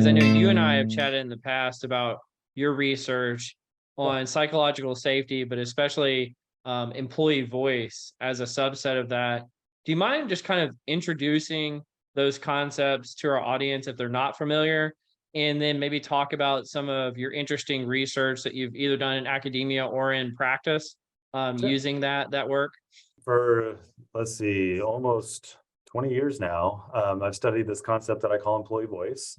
because I know you and I have chatted in the past about your research on psychological safety, but especially employee voice as a subset of that. Do you mind just kind of introducing those concepts to our audience if they're not familiar? And then maybe talk about some of your interesting research that you've either done in academia or in practice Sure. using that work. For, let's see, almost 20 years now, I've studied this concept that I call employee voice.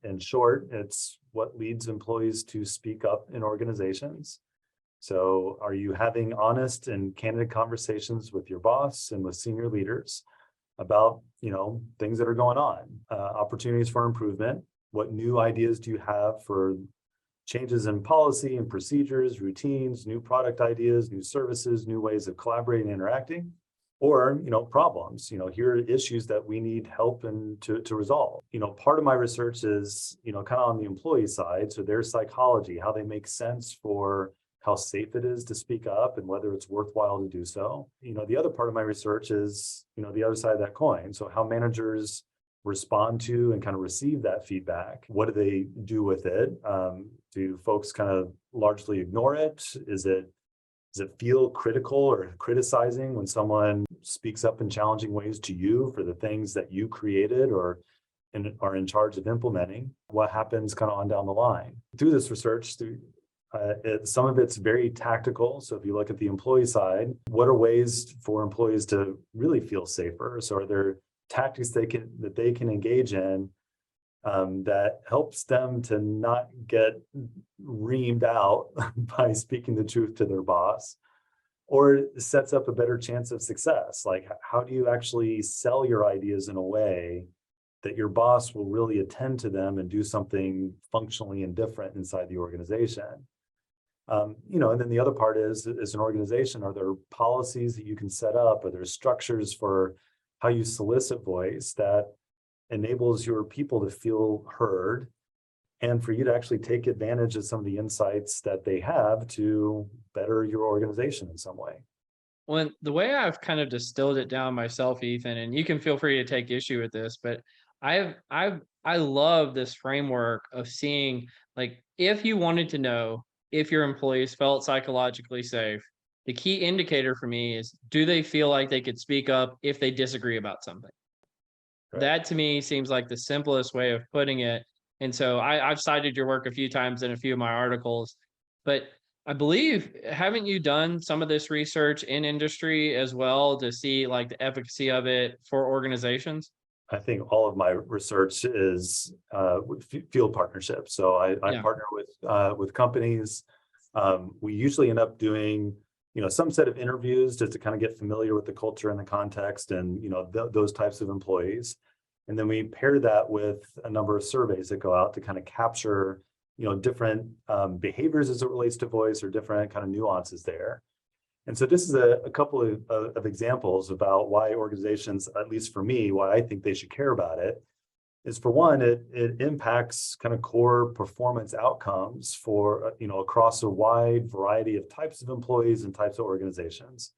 In short, it's what leads employees to speak up in organizations. So are you having honest and candid conversations with your boss and with senior leaders about, things that are going on, opportunities for improvement? What new ideas do you have for changes in policy and procedures, routines, new product ideas, new services, new ways of collaborating and interacting? Or, problems, here are issues that we need help and to resolve. Part of my research is, kind of on the employee side. So their psychology, how they make sense for how safe it is to speak up and whether it's worthwhile to do so. The other part of my research is, the other side of that coin. So how managers respond to and kind of receive that feedback. What do they do with it? Do folks kind of largely ignore it? Does it feel critical or criticizing when someone speaks up in challenging ways to you for the things that you created or are in charge of implementing? What happens kind of on down the line? Through this research, some of it's very tactical. So if you look at the employee side, what are ways for employees to really feel safer? So are there tactics that they can engage in that helps them to not get reamed out by speaking the truth to their boss, or sets up a better chance of success? Like, how do you actually sell your ideas in a way that your boss will really attend to them and do something functionally and different inside the organization? And then the other part is, as an organization, are there policies that you can set up? Are there structures for how you solicit voice that enables your people to feel heard and for you to actually take advantage of some of the insights that they have to better your organization in some way? Well, the way I've kind of distilled it down myself, Ethan, and you can feel free to take issue with this, but I love this framework of seeing, like, if you wanted to know if your employees felt psychologically safe, the key indicator for me is, do they feel like they could speak up if they disagree about something? Right. That to me seems like the simplest way of putting it. And so I've cited your work a few times in a few of my articles, but I believe, haven't you done some of this research in industry as well to see like the efficacy of it for organizations? I think all of my research is with field partnerships. So I Yeah. partner with companies. We usually end up doing some set of interviews just to kind of get familiar with the culture and the context and those types of employees. And then we pair that with a number of surveys that go out to kind of capture different behaviors as it relates to voice or different kind of nuances there. And so this is a couple of examples about why organizations, at least for me, why I think they should care about it, is for one, it impacts kind of core performance outcomes for, across a wide variety of types of employees and types of organizations.